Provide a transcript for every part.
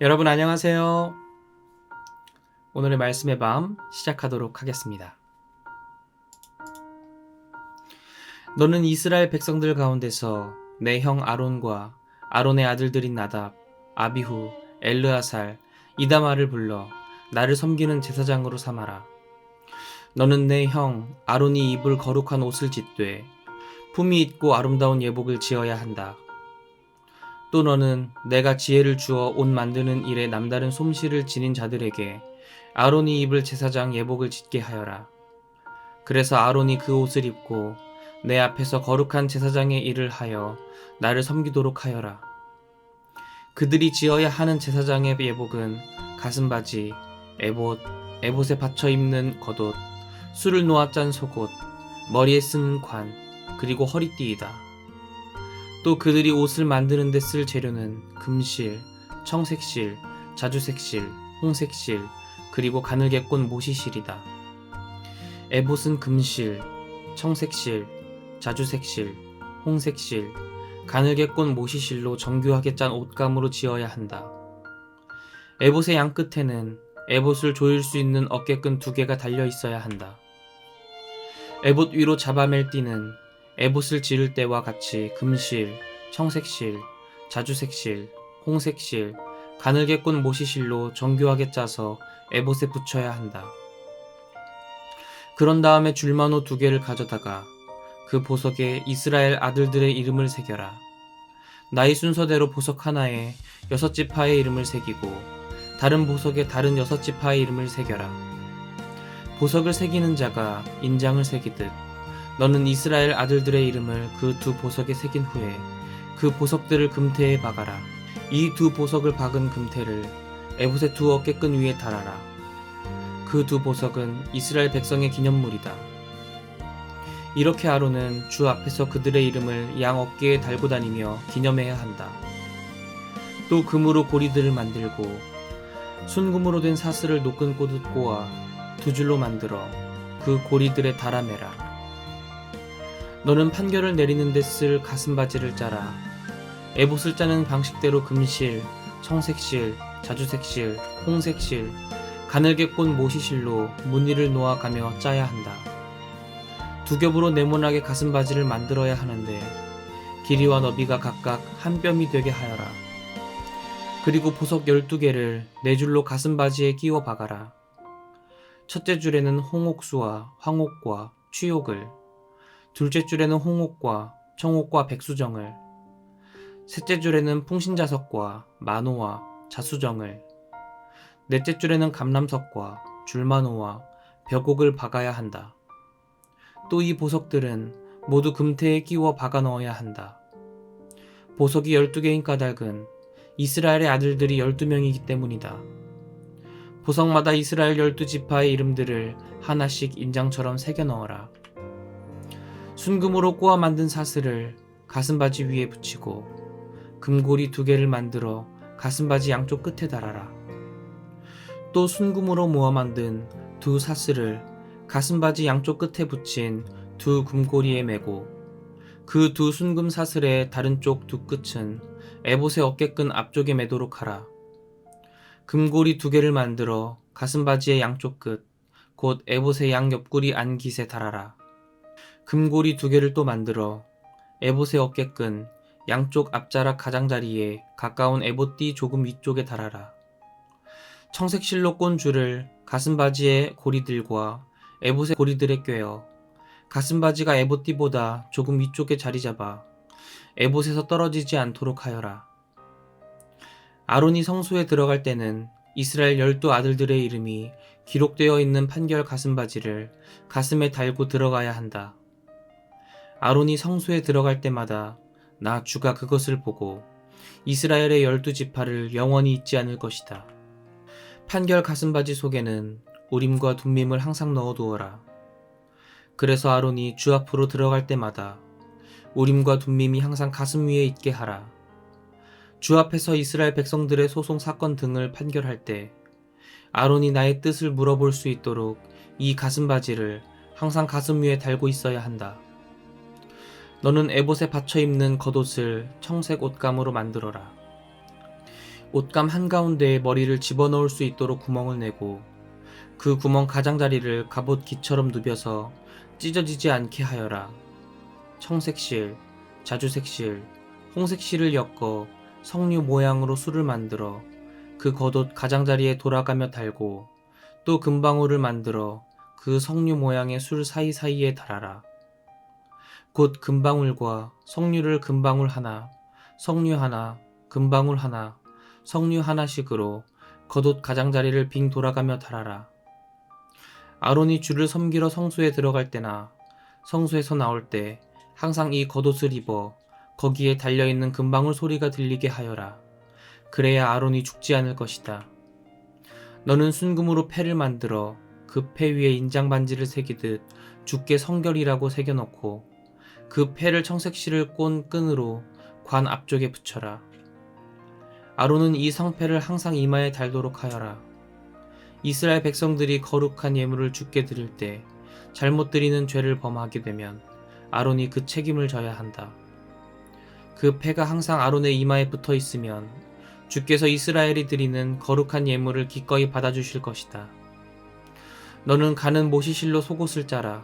여러분 안녕하세요. 오늘의 말씀의 밤 시작하도록 하겠습니다. 너는 이스라엘 백성들 가운데서 내 형 아론과 아론의 아들들인 나답, 아비후, 엘르아살, 이다마를 불러 나를 섬기는 제사장으로 삼아라. 너는 내 형 아론이 입을 거룩한 옷을 짓되 품위 있고 아름다운 예복을 지어야 한다. 또 너는 내가 지혜를 주어 옷 만드는 일에 남다른 솜씨를 지닌 자들에게 아론이 입을 제사장 예복을 짓게 하여라. 그래서 아론이 그 옷을 입고 내 앞에서 거룩한 제사장의 일을 하여 나를 섬기도록 하여라. 그들이 지어야 하는 제사장의 예복은 가슴바지, 에봇, 에봇에 받쳐 입는 겉옷, 술을 놓아 짠 속옷, 머리에 쓰는 관, 그리고 허리띠이다. 또 그들이 옷을 만드는 데 쓸 재료는 금실, 청색실, 자주색실, 홍색실, 그리고 가늘게 꼰 모시실이다. 에봇은 금실, 청색실, 자주색실, 홍색실, 가늘게 꼰 모시실로 정교하게 짠 옷감으로 지어야 한다. 에봇의 양 끝에는 에봇을 조일 수 있는 어깨끈 2개가 달려 있어야 한다. 에봇 위로 잡아맬 띠는 에봇을 지를 때와 같이 금실, 청색실, 자주색실, 홍색실, 가늘게 꼰 모시실로 정교하게 짜서 에봇에 붙여야 한다. 그런 다음에 줄마노 2개를 가져다가 그 보석에 이스라엘 아들들의 이름을 새겨라. 나이 순서대로 보석 하나에 6지파의 이름을 새기고 다른 보석에 다른 6지파의 이름을 새겨라. 보석을 새기는 자가 인장을 새기듯 너는 이스라엘 아들들의 이름을 그 2 보석에 새긴 후에 그 보석들을 금태에 박아라. 이 2 보석을 박은 금태를 에봇의 2 어깨끈 위에 달아라. 그 2 보석은 이스라엘 백성의 기념물이다. 이렇게 아론은 주 앞에서 그들의 이름을 양 어깨에 달고 다니며 기념해야 한다. 또 금으로 고리들을 만들고 순금으로 된 사슬을 노끈 꼬듯 꼬아 2줄로 만들어 그 고리들에 달아매라. 너는 판결을 내리는 데 쓸 가슴바지를 짜라. 에봇을 짜는 방식대로 금실, 청색실, 자주색실, 홍색실, 가늘게 꼰 모시실로 무늬를 놓아가며 짜야 한다. 2 겹으로 네모나게 가슴바지를 만들어야 하는데 길이와 너비가 각각 한 뼘이 되게 하여라. 그리고 보석 12개를 4줄로 가슴바지에 끼워 박아라. 첫째 줄에는 홍옥수와 황옥과 취옥을, 둘째 줄에는 홍옥과 청옥과 백수정을, 셋째 줄에는 풍신자석과 만호와 자수정을, 넷째 줄에는 감람석과 줄만호와 벽옥을 박아야 한다. 또 이 보석들은 모두 금태에 끼워 박아 넣어야 한다. 보석이 12개인 까닭은 이스라엘의 아들들이 12명이기 때문이다. 보석마다 이스라엘 12지파의 이름들을 하나씩 인장처럼 새겨 넣어라. 순금으로 꼬아 만든 사슬을 가슴바지 위에 붙이고 금고리 2개를 만들어 가슴바지 양쪽 끝에 달아라. 또 순금으로 모아 만든 2 사슬을 가슴바지 양쪽 끝에 붙인 2 금고리에 매고 그 2 순금 사슬의 다른 쪽 2 끝은 에봇의 어깨끈 앞쪽에 매도록 하라. 금고리 2개를 만들어 가슴바지의 양쪽 끝, 곧 에봇의 양 옆구리 안깃에 달아라. 금고리 2개를 또 만들어 에봇의 어깨끈, 양쪽 앞자락 가장자리에 가까운 에봇띠 조금 위쪽에 달아라. 청색실로 꼰 줄을 가슴바지의 고리들과 에봇의 고리들에 꿰어 가슴바지가 에봇띠보다 조금 위쪽에 자리 잡아 에봇에서 떨어지지 않도록 하여라. 아론이 성소에 들어갈 때는 이스라엘 12 아들들의 이름이 기록되어 있는 판결 가슴바지를 가슴에 달고 들어가야 한다. 아론이 성소에 들어갈 때마다 나 주가 그것을 보고 이스라엘의 12지파를 영원히 잊지 않을 것이다. 판결 가슴바지 속에는 우림과 둠밈을 항상 넣어두어라. 그래서 아론이 주 앞으로 들어갈 때마다 우림과 둠밈이 항상 가슴 위에 있게 하라. 주 앞에서 이스라엘 백성들의 소송 사건 등을 판결할 때 아론이 나의 뜻을 물어볼 수 있도록 이 가슴바지를 항상 가슴 위에 달고 있어야 한다. 너는 에봇에 받쳐 입는 겉옷을 청색 옷감으로 만들어라. 옷감 한가운데에 머리를 집어넣을 수 있도록 구멍을 내고 그 구멍 가장자리를 갑옷 기처럼 누벼서 찢어지지 않게 하여라. 청색실, 자주색실, 홍색실을 엮어 석류 모양으로 술을 만들어 그 겉옷 가장자리에 돌아가며 달고 또 금방울을 만들어 그 석류 모양의 술 사이사이에 달아라. 곧 금방울과 석류를 금방울 하나, 석류 하나, 금방울 하나, 석류 하나씩으로 겉옷 가장자리를 빙 돌아가며 달아라. 아론이 주를 섬기러 성소에 들어갈 때나 성소에서 나올 때 항상 이 겉옷을 입어 거기에 달려있는 금방울 소리가 들리게 하여라. 그래야 아론이 죽지 않을 것이다. 너는 순금으로 패를 만들어 그 패 위에 인장 반지를 새기듯 주께 성결이라고 새겨놓고 그 패를 청색실을 꼰 끈으로 관 앞쪽에 붙여라. 아론은 이 성패를 항상 이마에 달도록 하여라. 이스라엘 백성들이 거룩한 예물을 주께 드릴 때 잘못 드리는 죄를 범하게 되면 아론이 그 책임을 져야 한다. 그 패가 항상 아론의 이마에 붙어 있으면 주께서 이스라엘이 드리는 거룩한 예물을 기꺼이 받아주실 것이다. 너는 가는 모시실로 속옷을 짜라.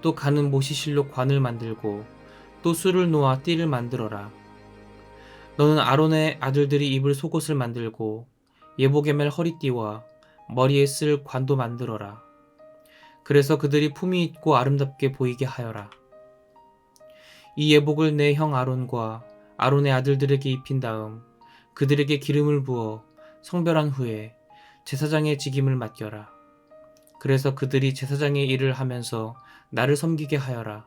또 가는 모시실로 관을 만들고 또 술을 놓아 띠를 만들어라. 너는 아론의 아들들이 입을 속옷을 만들고 예복에 맬 허리띠와 머리에 쓸 관도 만들어라. 그래서 그들이 품위 있고 아름답게 보이게 하여라. 이 예복을 내 형 아론과 아론의 아들들에게 입힌 다음 그들에게 기름을 부어 성별한 후에 제사장의 직임을 맡겨라. 그래서 그들이 제사장의 일을 하면서 나를 섬기게 하여라.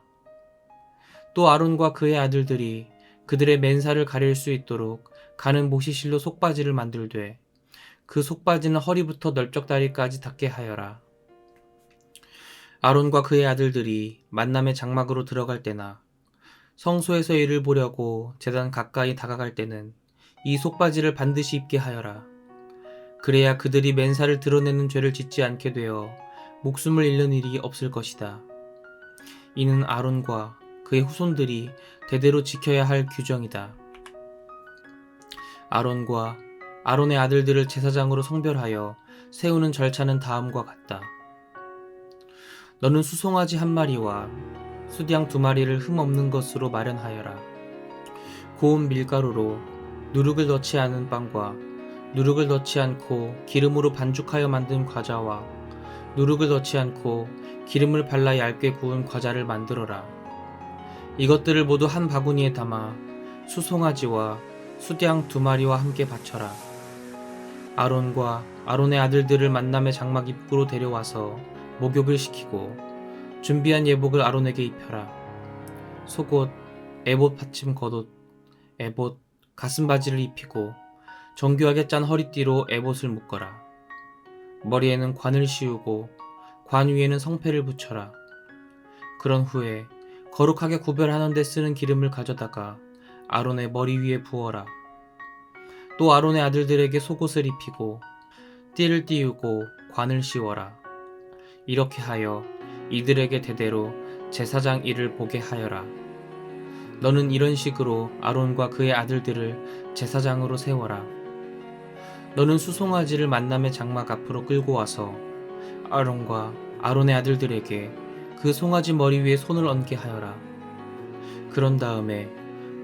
또 아론과 그의 아들들이 그들의 맨살을 가릴 수 있도록 가는 모시실로 속바지를 만들되 그 속바지는 허리부터 널쩍다리까지 닿게 하여라. 아론과 그의 아들들이 만남의 장막으로 들어갈 때나 성소에서 일을 보려고 제단 가까이 다가갈 때는 이 속바지를 반드시 입게 하여라. 그래야 그들이 맨살을 드러내는 죄를 짓지 않게 되어 목숨을 잃는 일이 없을 것이다. 이는 아론과 그의 후손들이 대대로 지켜야 할 규정이다. 아론과 아론의 아들들을 제사장으로 성별하여 세우는 절차는 다음과 같다. 너는 수송아지 1마리와 수디양 2마리를 흠 없는 것으로 마련하여라. 고운 밀가루로 누룩을 넣지 않은 빵과 누룩을 넣지 않고 기름으로 반죽하여 만든 과자와 누룩을 넣지 않고 기름을 발라 얇게 구운 과자를 만들어라. 이것들을 모두 한 바구니에 담아 수송아지와 수디양 2마리와 함께 바쳐라. 아론과 아론의 아들들을 만남의 장막 입구로 데려와서 목욕을 시키고 준비한 예복을 아론에게 입혀라. 속옷, 에봇 받침 겉옷, 에봇, 가슴바지를 입히고 정교하게 짠 허리띠로 에봇을 묶어라. 머리에는 관을 씌우고 관 위에는 성패를 붙여라. 그런 후에 거룩하게 구별하는 데 쓰는 기름을 가져다가 아론의 머리 위에 부어라. 또 아론의 아들들에게 속옷을 입히고 띠를 띄우고 관을 씌워라. 이렇게 하여 이들에게 대대로 제사장 일을 보게 하여라. 너는 이런 식으로 아론과 그의 아들들을 제사장으로 세워라. 너는 수송아지를 만남의 장막 앞으로 끌고 와서 아론과 아론의 아들들에게 그 송아지 머리 위에 손을 얹게 하여라. 그런 다음에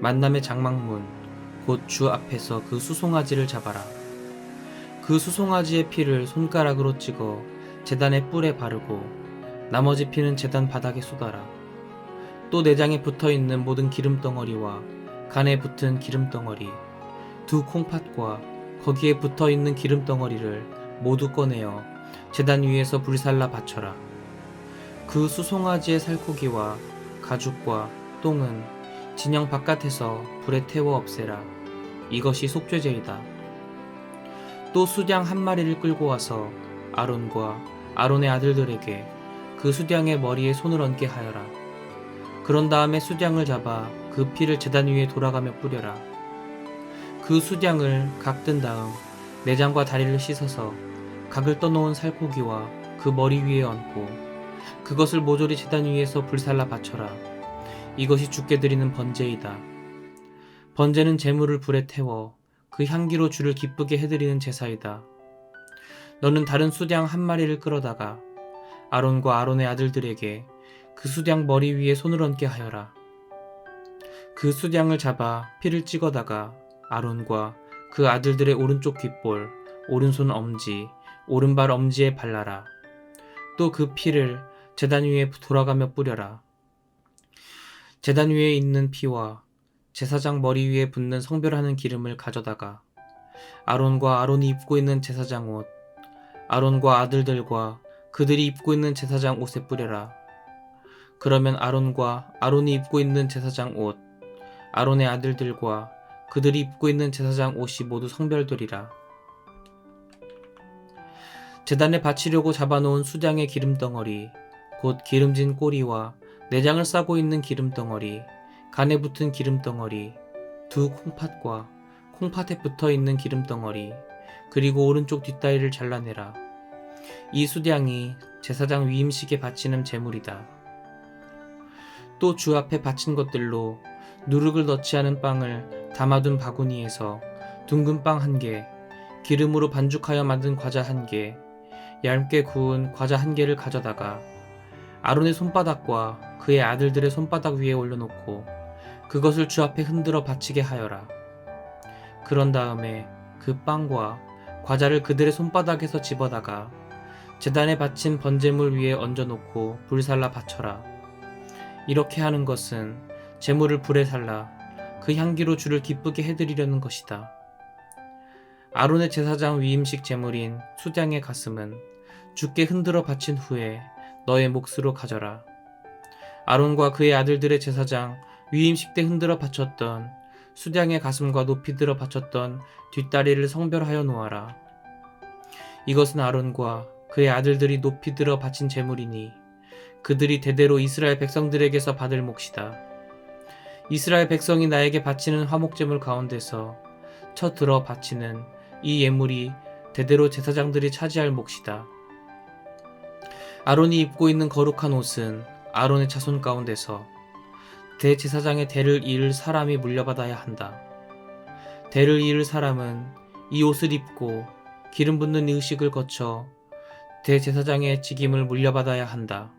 만남의 장막문 곧 주 앞에서 그 수송아지를 잡아라. 그 수송아지의 피를 손가락으로 찍어 제단의 뿔에 바르고 나머지 피는 제단 바닥에 쏟아라. 또 내장에 붙어있는 모든 기름덩어리와 간에 붙은 기름덩어리, 2 콩팥과 거기에 붙어있는 기름덩어리를 모두 꺼내어 제단 위에서 불살라 바쳐라. 그 수송아지의 살코기와 가죽과 똥은 진영 바깥에서 불에 태워 없애라. 이것이 속죄제이다. 또 수양 1마리를 끌고 와서 아론과 아론의 아들들에게 그 수양의 머리에 손을 얹게 하여라. 그런 다음에 수양을 잡아 그 피를 제단 위에 돌아가며 뿌려라. 그 수양을 각 든 다음 내장과 다리를 씻어서 각을 떠놓은 살코기와 그 머리 위에 얹고 그것을 모조리 제단 위에서 불살라 바쳐라. 이것이 주께 드리는 번제이다. 번제는 제물을 불에 태워 그 향기로 주를 기쁘게 해드리는 제사이다. 너는 다른 수양 한 마리를 끌어다가 아론과 아론의 아들들에게 그 수양 머리 위에 손을 얹게 하여라. 그 수양을 잡아 피를 찍어다가 아론과 그 아들들의 오른쪽 귓볼, 오른손 엄지, 오른발 엄지에 발라라. 또 그 피를 제단 위에 돌아가며 뿌려라. 제단 위에 있는 피와 제사장 머리 위에 붓는 성별하는 기름을 가져다가 아론과 아론이 입고 있는 제사장 옷, 아론과 아들들과 그들이 입고 있는 제사장 옷에 뿌려라. 그러면 아론과 아론이 입고 있는 제사장 옷, 아론의 아들들과 그들이 입고 있는 제사장 옷이 모두 성별되리라. 제단에 바치려고 잡아놓은 수장의 기름덩어리, 곧 기름진 꼬리와 내장을 싸고 있는 기름덩어리, 간에 붙은 기름덩어리, 두 콩팥과 콩팥에 붙어있는 기름덩어리, 그리고 오른쪽 뒷다리를 잘라내라. 이 수량이 제사장 위임식에 바치는 제물이다. 또 주 앞에 바친 것들로 누룩을 넣지 않은 빵을 담아둔 바구니에서 둥근 빵 1개, 기름으로 반죽하여 만든 과자 1개, 얇게 구운 과자 1개를 가져다가 아론의 손바닥과 그의 아들들의 손바닥 위에 올려놓고 그것을 주 앞에 흔들어 바치게 하여라. 그런 다음에 그 빵과 과자를 그들의 손바닥에서 집어다가 제단에 바친 번제물 위에 얹어놓고 불살라 바쳐라. 이렇게 하는 것은 제물을 불에 살라 그 향기로 주를 기쁘게 해드리려는 것이다. 아론의 제사장 위임식 제물인 수장의 가슴은 주께 흔들어 바친 후에 너의 몫으로 가져라. 아론과 그의 아들들의 제사장 위임식 때 흔들어 바쳤던 수장의 가슴과 높이 들어 바쳤던 뒷다리를 성별하여 놓아라. 이것은 아론과 그의 아들들이 높이 들어 바친 제물이니 그들이 대대로 이스라엘 백성들에게서 받을 몫이다. 이스라엘 백성이 나에게 바치는 화목제물 가운데서 쳐 들어 바치는 이 예물이 대대로 제사장들이 차지할 몫이다. 아론이 입고 있는 거룩한 옷은 아론의 자손 가운데서 대제사장의 대를 이을 사람이 물려받아야 한다. 대를 이을 사람은 이 옷을 입고 기름 붓는 의식을 거쳐 대제사장의 직임을 물려받아야 한다.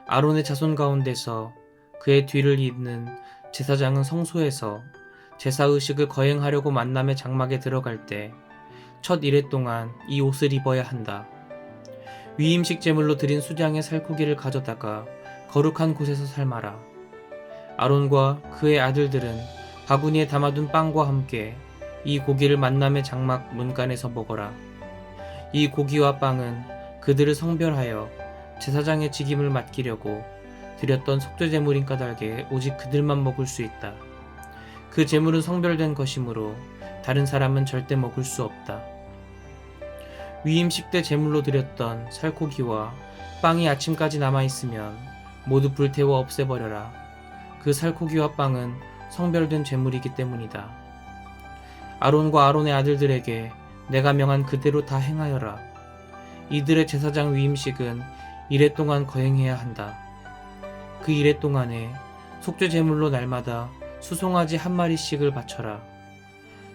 아론의 자손 가운데서 그의 뒤를 잇는 제사장은 성소에서 제사의식을 거행하려고 만남의 장막에 들어갈 때 첫 이레 동안 이 옷을 입어야 한다. 위임식 제물로 드린 수장의 살코기를 가져다가 거룩한 곳에서 삶아라. 아론과 그의 아들들은 바구니에 담아둔 빵과 함께 이 고기를 만남의 장막 문간에서 먹어라. 이 고기와 빵은 그들을 성별하여 제사장의 직임을 맡기려고 드렸던 속죄제물인 까닭에 오직 그들만 먹을 수 있다. 그 제물은 성별된 것이므로 다른 사람은 절대 먹을 수 없다. 위임식 때 제물로 드렸던 살코기와 빵이 아침까지 남아있으면 모두 불태워 없애버려라. 그 살코기와 빵은 성별된 제물이기 때문이다. 아론과 아론의 아들들에게 내가 명한 그대로 다 행하여라. 이들의 제사장 위임식은 이레 동안 거행해야 한다. 그 이레 동안에 속죄제물로 날마다 수송아지 1마리씩을 바쳐라.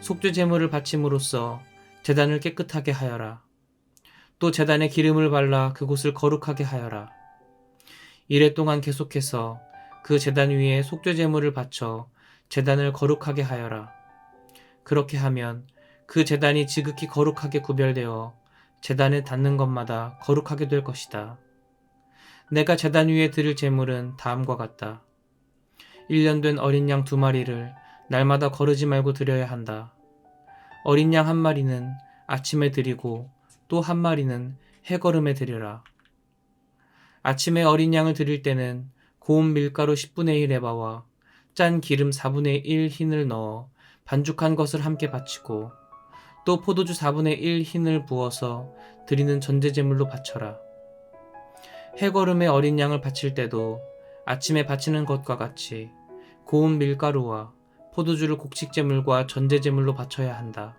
속죄제물을 바침으로써 제단을 깨끗하게 하여라. 또 제단에 기름을 발라 그곳을 거룩하게 하여라. 이레 동안 계속해서 그 제단 위에 속죄제물을 바쳐 제단을 거룩하게 하여라. 그렇게 하면 그 제단이 지극히 거룩하게 구별되어 제단에 닿는 것마다 거룩하게 될 것이다. 내가 제단 위에 드릴 제물은 다음과 같다. 1년 된 어린 양 2마리를 날마다 거르지 말고 드려야 한다. 어린 양 1마리는 아침에 드리고 또 1마리는 해거름에 드려라. 아침에 어린 양을 드릴 때는 고운 밀가루 10분의 1 에바와 짠 기름 4분의 1 흰을 넣어 반죽한 것을 함께 바치고 또 포도주 4분의 1 흰을 부어서 드리는 전제제물로 바쳐라. 해거름에 어린 양을 바칠 때도 아침에 바치는 것과 같이 고운 밀가루와 포도주를 곡식제물과 전제제물로 바쳐야 한다.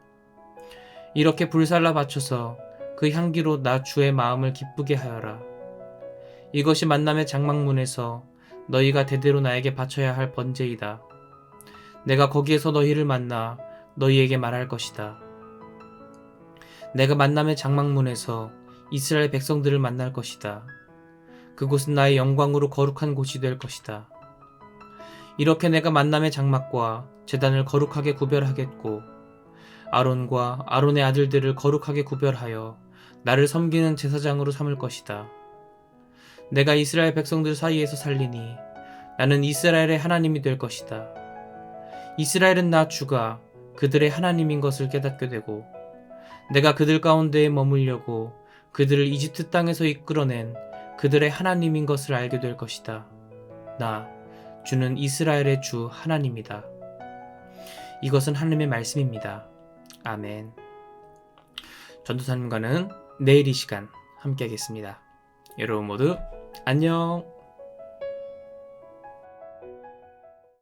이렇게 불살라 바쳐서 그 향기로 나 주의 마음을 기쁘게 하여라. 이것이 만남의 장막문에서 너희가 대대로 나에게 바쳐야 할 번제이다. 내가 거기에서 너희를 만나 너희에게 말할 것이다. 내가 만남의 장막문에서 이스라엘 백성들을 만날 것이다. 그곳은 나의 영광으로 거룩한 곳이 될 것이다. 이렇게 내가 만남의 장막과 제단을 거룩하게 구별하겠고 아론과 아론의 아들들을 거룩하게 구별하여 나를 섬기는 제사장으로 삼을 것이다. 내가 이스라엘 백성들 사이에서 살리니 나는 이스라엘의 하나님이 될 것이다. 이스라엘은 나 주가 그들의 하나님인 것을 깨닫게 되고 내가 그들 가운데에 머물려고 그들을 이집트 땅에서 이끌어낸 그들의 하나님인 것을 알게 될 것이다. 나 주는 이스라엘의 주 하나님이다. 이것은 하나님의 말씀입니다. 아멘. 전도사님과는 내일 이 시간 함께 하겠습니다. 여러분 모두 안녕.